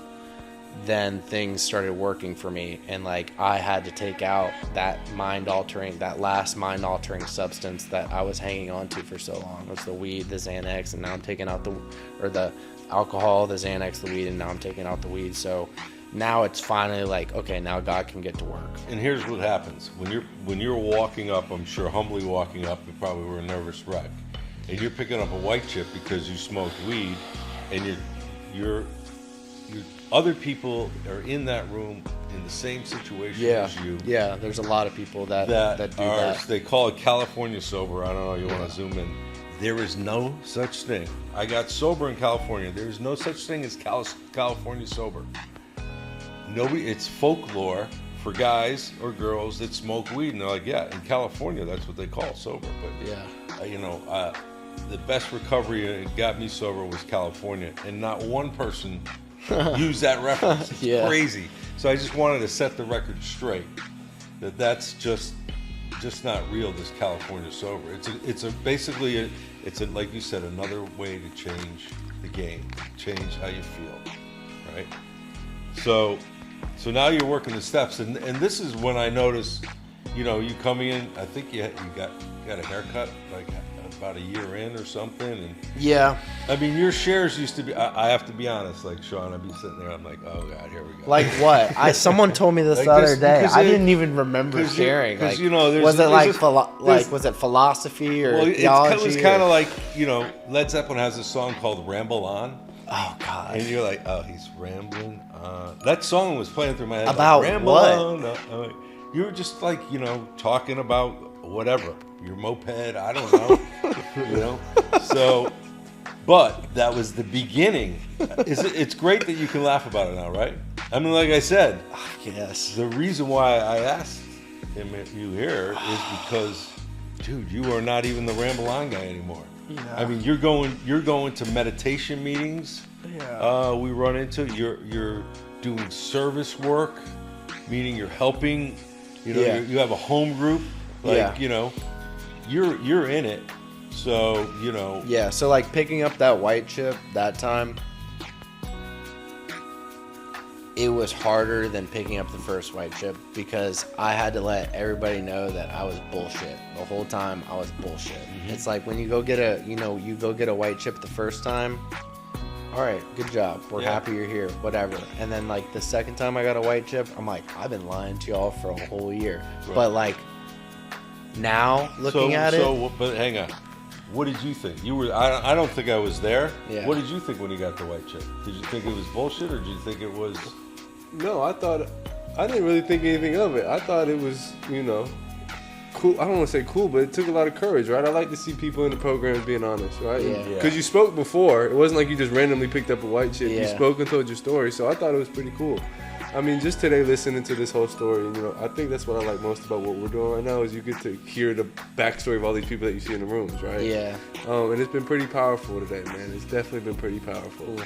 then things started working for me. And like I had to take out that last mind altering substance that I was hanging on to for so long. It was the weed, the Xanax, and now I'm taking out the alcohol, the Xanax, the weed, and now I'm taking out the weed. So now it's finally like, okay, now God can get to work. And here's what happens when you're walking up. I'm sure humbly walking up, you probably were a nervous wreck, and you're picking up a white chip because you smoked weed, and you're other people are in that room in the same situation as you. Yeah, there's a lot of people that do that. They call it California sober. I don't know, you want to zoom in. There is no such thing. I got sober in California. There is no such thing as California sober. Nobody, it's folklore for guys or girls that smoke weed. And they're like, yeah, in California, that's what they call sober. But, yeah, the best recovery that got me sober was California. And not one person use that reference. It's crazy. So I just wanted to set the record straight that that's just not real. This California sober. It's basically like you said, another way to change the game, change how you feel, right? So now you're working the steps, and this is when I noticed, you coming in. I think you got a haircut like about a year in or something, and yeah. I mean, your shares used to be. I have to be honest, like Sean, I'd be sitting there. I'm like, oh God, here we go. Like what? Someone told me this like the other day. I didn't even remember cause sharing. Because was it philosophy or It theology? was kind of like Led Zeppelin has a song called "Ramble On." Oh God! And you're like, oh, he's rambling. That song was playing through my head. About like, Ramble what? On. You were just like, talking about whatever, your moped. I don't know. So, but that was the beginning. It's great that you can laugh about it now, right? I mean, like I said, yes. The reason why I asked him if you here is because, dude, you are not even the Ramble On guy anymore. Yeah. I mean, you're going to meditation meetings. Yeah. We run into you're doing service work, meaning you're helping. You have a home group. Like, you're in it. So, Yeah, so like picking up that white chip that time, it was harder than picking up the first white chip because I had to let everybody know that I was bullshit. The whole time I was bullshit. Mm-hmm. It's like when you go get a white chip the first time, all right, good job. We're happy you're here, whatever. And then like the second time I got a white chip, I'm like, I've been lying to y'all for a whole year. Right. But like now looking at it. But hang on. What did you think? I don't think I was there. Yeah. What did you think when you got the white chip? Did you think it was bullshit or did you think it was... No, I didn't really think anything of it. I thought it was, cool. I don't want to say cool, but it took a lot of courage, right? I like to see people in the programs being honest, right? Yeah. Because you spoke before. It wasn't like you just randomly picked up a white chip. Yeah. You spoke and told your story. So I thought it was pretty cool. I mean, just today listening to this whole story, I think that's what I like most about what we're doing right now is you get to hear the backstory of all these people that you see in the rooms, right? Yeah. And it's been pretty powerful today, man. It's definitely been pretty powerful.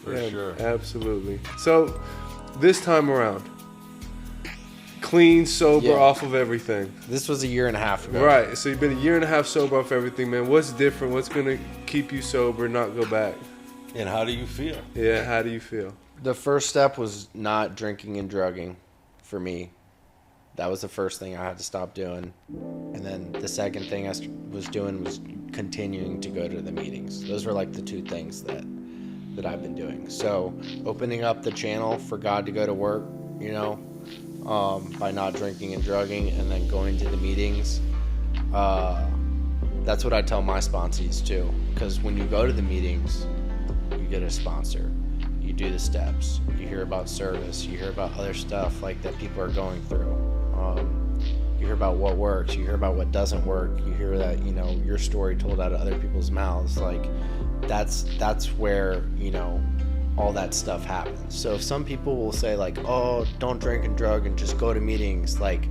For sure. Absolutely. So this time around, clean, sober, off of everything. This was a year and a half ago. Right. So you've been a year and a half sober off everything, man. What's different? What's going to keep you sober, not go back? And how do you feel? Yeah, how do you feel? The first step was not drinking and drugging for me. That was the first thing I had to stop doing. And then the second thing I was doing was continuing to go to the meetings. Those were like the two things that I've been doing. So opening up the channel for God to go to work, by not drinking and drugging and then going to the meetings. That's what I tell my sponsees too. Because when you go to the meetings, you get a sponsor, you do the steps, you hear about service, you hear about other stuff like that people are going through. You hear about what works, you hear about what doesn't work, you hear that, you know, your story told out of other people's mouths. Like that's where, you know, all that stuff happens. So some people will say like, oh, don't drink and drug and just go to meetings. Like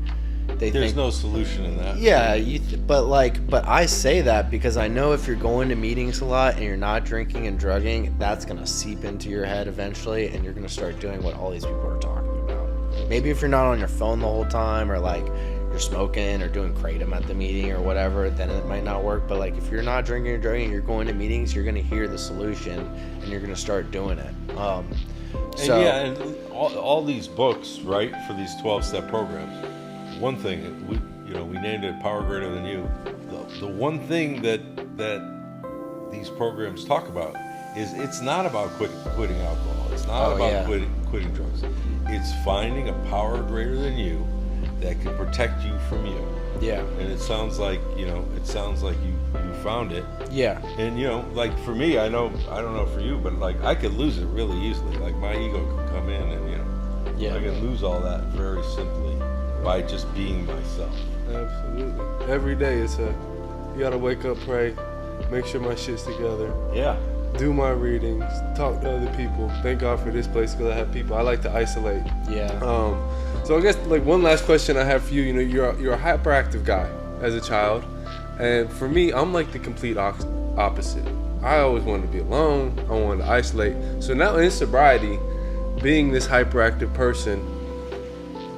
There's think, no solution in that. yeah, but I say that because I know if you're going to meetings a lot and you're not drinking and drugging, that's gonna seep into your head eventually, and you're gonna start doing what all these people are talking about. Maybe if you're not on your phone the whole time, or like you're smoking or doing kratom at the meeting or whatever, then it might not work. But like if you're not drinking or drugging and you're going to meetings, you're gonna hear the solution and you're gonna start doing it. And all these books, right, for these 12-step programs. One thing we named it Power Greater Than You. The one thing that these programs talk about is it's not about quitting alcohol. It's not about quitting drugs. It's finding a power greater than you that can protect you from you. Yeah. And it sounds like you found it. Yeah. And like for me, I don't know for you, but like I could lose it really easily. Like my ego could come in and I can lose all that very simply by just being myself. Absolutely. Every day you gotta wake up, pray, make sure my shit's together. Yeah. Do my readings, talk to other people. Thank God for this place because I have people. I like to isolate. Yeah. So I guess like one last question I have for you. You're a hyperactive guy as a child, and for me, I'm like the complete opposite. I always wanted to be alone. I wanted to isolate. So now in sobriety, being this hyperactive person,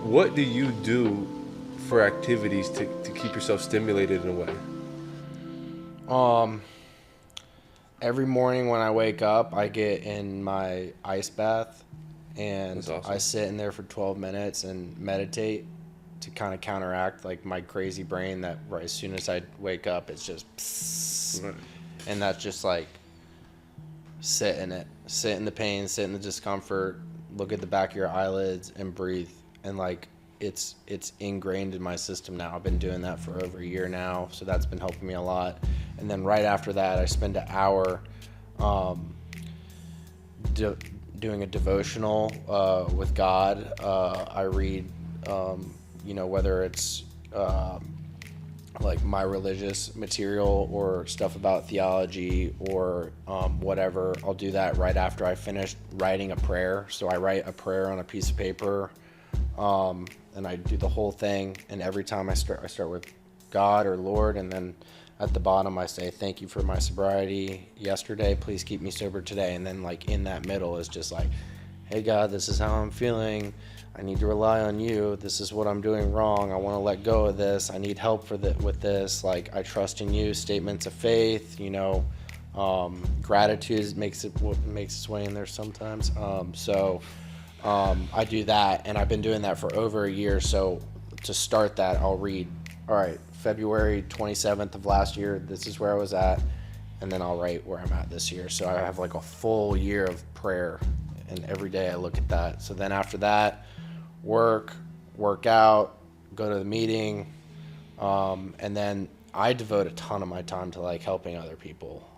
what do you do for activities to keep yourself stimulated in a way? Every morning when I wake up, I get in my ice bath, and That's awesome. I sit in there for 12 minutes and meditate to kind of counteract like my crazy brain that right as soon as I wake up, it's just psst, Right. and that's just like sit in it, sit in the pain, sit in the discomfort, look at the back of your eyelids and breathe. And like it's ingrained in my system now. I've been doing that for over a year now, so that's been helping me a lot. And then right after that, I spend an hour doing a devotional with God. I read, whether it's like my religious material or stuff about theology or whatever. I'll do that right after I finish writing a prayer. So I write a prayer on a piece of paper, and I do the whole thing. And every time I start with God or Lord, and then at the bottom I say, thank you for my sobriety yesterday, please keep me sober today. And then like in that middle is just like, hey God, this is how I'm feeling, I need to rely on you, this is what I'm doing wrong, I want to let go of this, I need help with this, like I trust in you, statements of faith, gratitude makes its way in there sometimes. I do that, and I've been doing that for over a year. So to start that, I'll read, all right, February 27th of last year, this is where I was at, and then I'll write where I'm at this year. So I have like a full year of prayer, and every day I look at that. So then after that, work out, go to the meeting, and then I devote a ton of my time to like helping other people.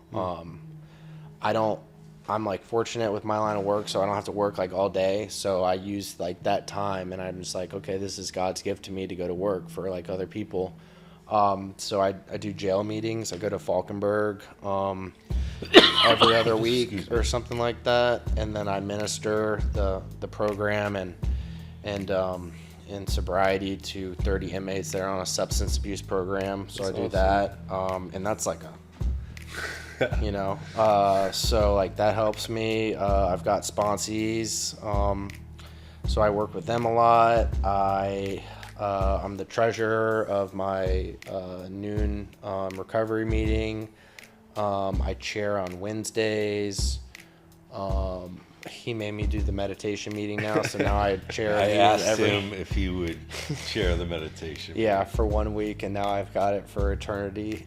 I'm like fortunate with my line of work, so I don't have to work like all day. So I use like that time, and I'm just like, okay, this is God's gift to me to go to work for like other people. So I do jail meetings. I go to Falkenberg every other week or something like that, and then I minister the program and in sobriety to 30 inmates that are on a substance abuse program. So that's I do awesome. That, and that's like so like that helps me. I've got sponsees, so I work with them a lot. I'm the treasurer of my noon recovery meeting. I chair on Wednesdays. He made me do the meditation meeting now, so now I chair. I asked him if he would chair the meditation. Yeah, for 1 week, and now I've got it for eternity.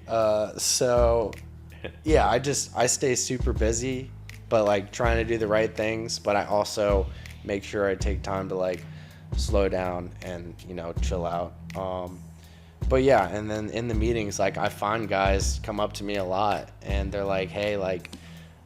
Yeah, I stay super busy, but like trying to do the right things, but I also make sure I take time to like slow down and chill out. But yeah, and then in the meetings, like I find guys come up to me a lot and they're like, hey, like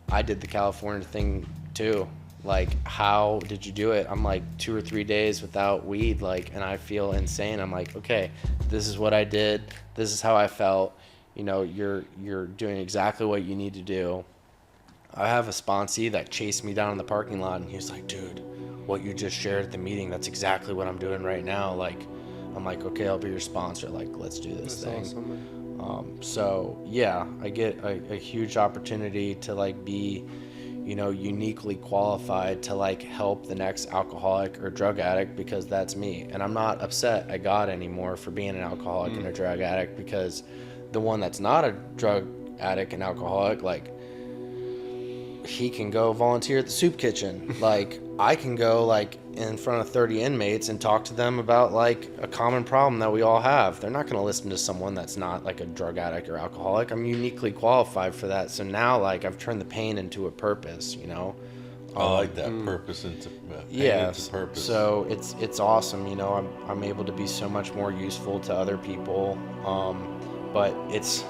I did the California thing too. Like, how did you do it? I'm like 2 or 3 days without weed, like, and I feel insane. I'm like, okay, this is what I did. This is how I felt. You know, you're doing exactly what you need to do. I have a sponsee that chased me down in the parking lot, and he was like, dude, what you just shared at the meeting, that's exactly what I'm doing right now. Like, I'm like, okay, I'll be your sponsor. Like, let's do this thing. Awesome. So yeah, I get a huge opportunity to like be, you know, uniquely qualified to like help the next alcoholic or drug addict, because that's me. And I'm not upset at God anymore for being an alcoholic and a drug addict, because the one that's not a drug addict and alcoholic, like, he can go volunteer at the soup kitchen. Like, I can go like in front of 30 inmates and talk to them about like a common problem that we all have. They're not going to listen to someone that's not like a drug addict or alcoholic. I'm uniquely qualified for that. So now, like, I've turned the pain into a purpose, you know? I like that, purpose into into purpose. So it's awesome, you know. I'm able to be so much more useful to other people. But it's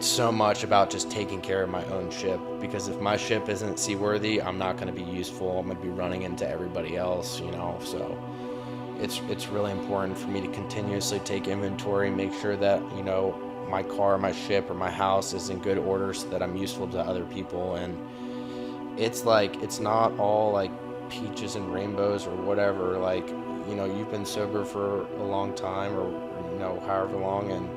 so much about just taking care of my own ship, because if my ship isn't seaworthy, I'm not going to be useful. I'm going to be running into everybody else, you know. So it's really important for me to continuously take inventory, make sure that, you know, my car, my ship, or my house is in good order so that I'm useful to other people. And it's like, it's not all like peaches and rainbows or whatever. Like, you know, you've been sober for a long time, or, you know, however long, and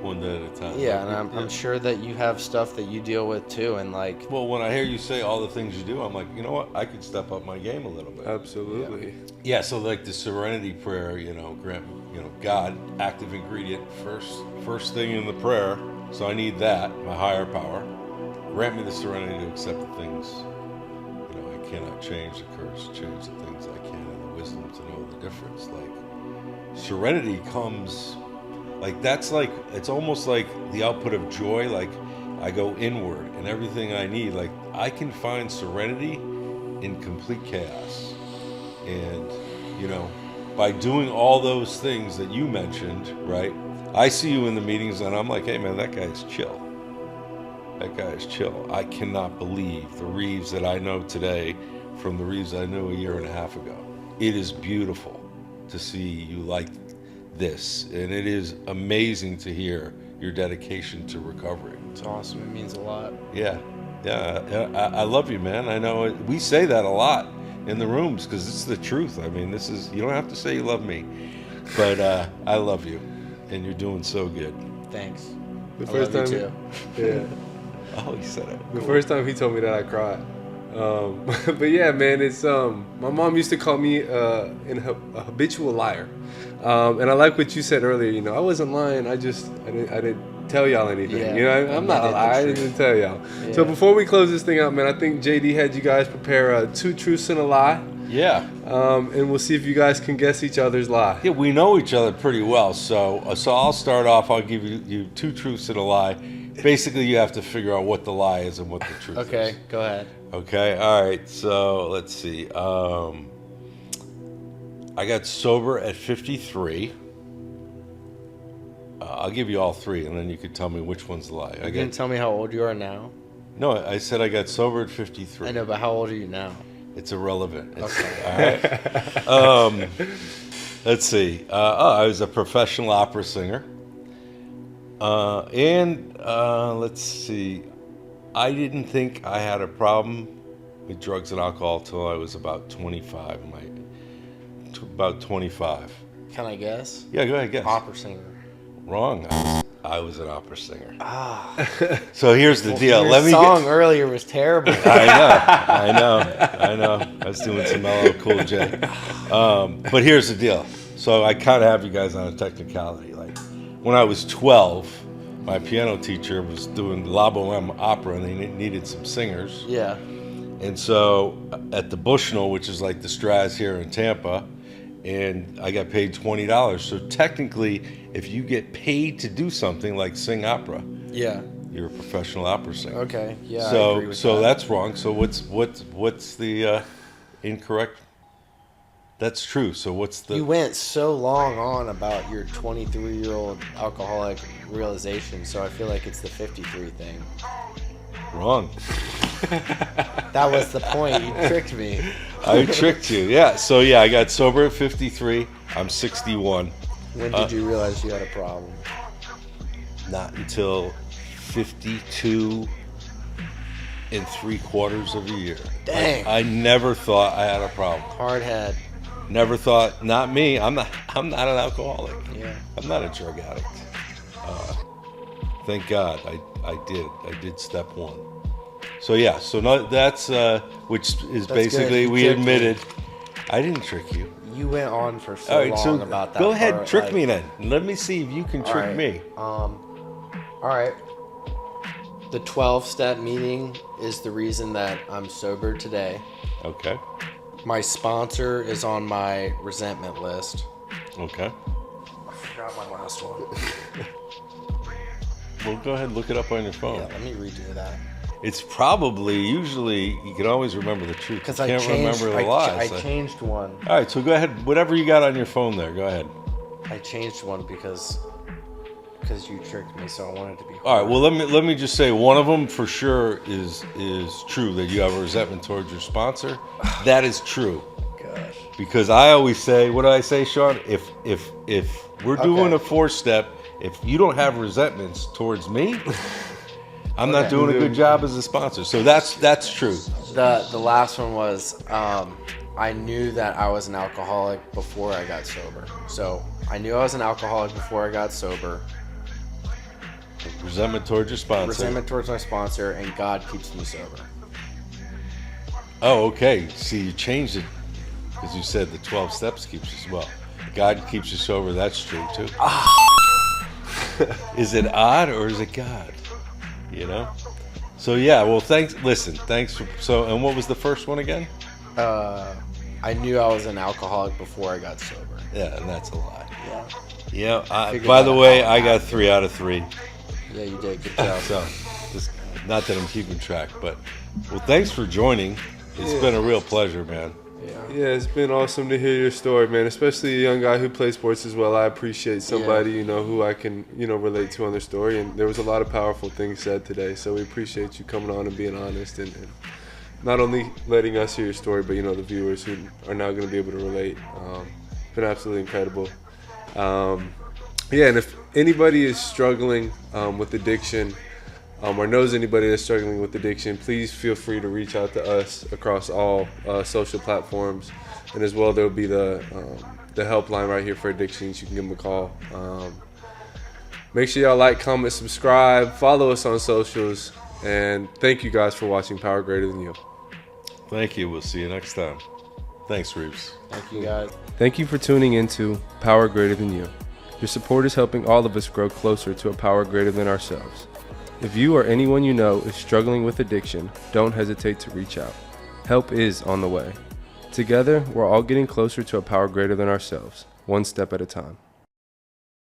one day at a time. yeah, and I'm sure that you have stuff that you deal with too, and like. Well, when I hear you say all the things you do, I'm like, you know what? I could step up my game a little bit. Absolutely. Yeah. So like the serenity prayer, you know, grant, you know, God, active ingredient, first thing in the prayer. So I need that, my higher power. Grant me the serenity to accept the things, you know, I cannot change, the courage to change the things I can, and the wisdom to know the difference. Like, serenity comes. Like, that's like, it's almost like the output of joy. Like, I go inward, and everything I need, like, I can find serenity in complete chaos. And, you know, by doing all those things that you mentioned, right? I see you in the meetings, and I'm like, hey, man, that guy's chill. That guy is chill. I cannot believe the Reeves that I know today from the Reeves I knew a year and a half ago. It is beautiful to see you like this, and it is amazing to hear your dedication to recovery. It's awesome. It means a lot. Yeah. I love you, man. I know we say that a lot in the rooms because it's the truth. I mean, this is, you don't have to say you love me, but I love you, and you're doing so good. Thanks. The first time, too. yeah. Oh, you said it. The first time he told me that, I cried. But yeah, man, it's my mom used to call me a habitual liar, and I like what you said earlier. You know, I wasn't lying. I didn't tell y'all anything. Yeah, you know, I'm not a liar. I didn't tell y'all. Yeah. So before we close this thing out, man, I think JD had you guys prepare 2 truths and a lie. Yeah. And we'll see if you guys can guess each other's lie. Yeah, we know each other pretty well. So I'll start off. I'll give you 2 truths and a lie. Basically, you have to figure out what the lie is and what the truth is. Okay, go ahead. Okay, all right. So let's see. I got sober at 53. I'll give you all 3, and then you can tell me which one's the lie. You can tell me how old you are now? No, I said I got sober at 53. I know, but how old are you now? It's irrelevant. Okay. All right. Let's see. I was a professional opera singer. Let's see. I didn't think I had a problem with drugs and alcohol till I was about 25. About 25. Can I guess? Yeah, go ahead, guess. Opera singer. Wrong. I was an opera singer. Ah. So here's the deal. Your song earlier was terrible. I know. I was doing some LL Cool J. But here's the deal. So I kind of have you guys on a technicality. Like, when I was 12, my piano teacher was doing La Boheme opera, and they needed some singers. Yeah. And so at the Bushnell, which is like the Straz here in Tampa, and I got paid $20. So technically, if you get paid to do something like sing opera, yeah, you're a professional opera singer. Okay, yeah. So I agree with that. That's wrong. So what's the incorrect? That's true. So what's the? You went so long on about your 23-year-old alcoholic realization, so I feel like it's the 53 thing. Wrong. That was the point. You tricked me. I tricked you. Yeah. So yeah, I got sober at 53. I'm 61. When did you realize you had a problem? Not until 52 and 3/4 of a year. Dang. I never thought I had a problem. Hard head. Never thought. Not me. I'm not an alcoholic. Yeah. I'm not a drug addict. Thank God I did step one. So yeah, so no, that's which is That's basically good. You we tricked me. admitted. I didn't trick you. You went on for so All right, long so about that. go ahead, part, trick like- me then. Let me see if you can trick All right, me. All right. The 12-step meeting is the reason that I'm sober today. Okay. My sponsor is on my resentment list. Okay. I forgot my last one. Well, go ahead and look it up on your phone. Yeah, let me redo that. It's probably usually you can always remember the truth. Because You I can't changed. remember the lies. I changed one. All right, so go ahead. Whatever you got on your phone there, go ahead. I changed one because you tricked me, so I wanted to be. All right. Well, let me just say one of them for sure is true that you have a resentment towards your sponsor. That is true. Gosh. Because I always say, what do I say, Sean? If we're doing Okay. a 4-step, if you don't have resentments towards me, I'm not Okay. doing a good job as a sponsor. So that's true. The last one was I knew that I was an alcoholic before I got sober. So I knew I was an alcoholic before I got sober. Resentment towards your sponsor. Resentment towards my sponsor, and God keeps me sober. Oh, okay. See, you changed it because you said the 12 steps keeps you well. God keeps you sober. That's true too. Is it odd or is it God? You know. So yeah. Well, thanks. Listen. Thanks. And what was the first one again? I knew I was an alcoholic before I got sober. Yeah, and that's a lie. Yeah. Yeah. Figured By the that way, out I got after. 3 out of 3. Yeah, you did. Good job. So, just, not that I'm keeping track, but well, thanks for joining. It's Yeah. been a real pleasure, man. Yeah, it's been awesome to hear your story, man. Especially a young guy who plays sports as well. I appreciate somebody, who I can, relate to on their story. And there was a lot of powerful things said today. So we appreciate you coming on and being honest and not only letting us hear your story, but, the viewers who are now going to be able to relate. It's been absolutely incredible. And if anybody is struggling with addiction, or knows anybody that's struggling with addiction, please feel free to reach out to us across all social platforms. And as well, there'll be the helpline right here for addictions. You can give them a call. Make sure y'all like, comment, subscribe, follow us on socials. And thank you guys for watching Power Greater Than You. Thank you. We'll see you next time. Thanks, Reeves. Thank you, guys. Thank you for tuning into Power Greater Than You. Your support is helping all of us grow closer to a power greater than ourselves. If you or anyone you know is struggling with addiction, don't hesitate to reach out. Help is on the way. Together, we're all getting closer to a power greater than ourselves, one step at a time.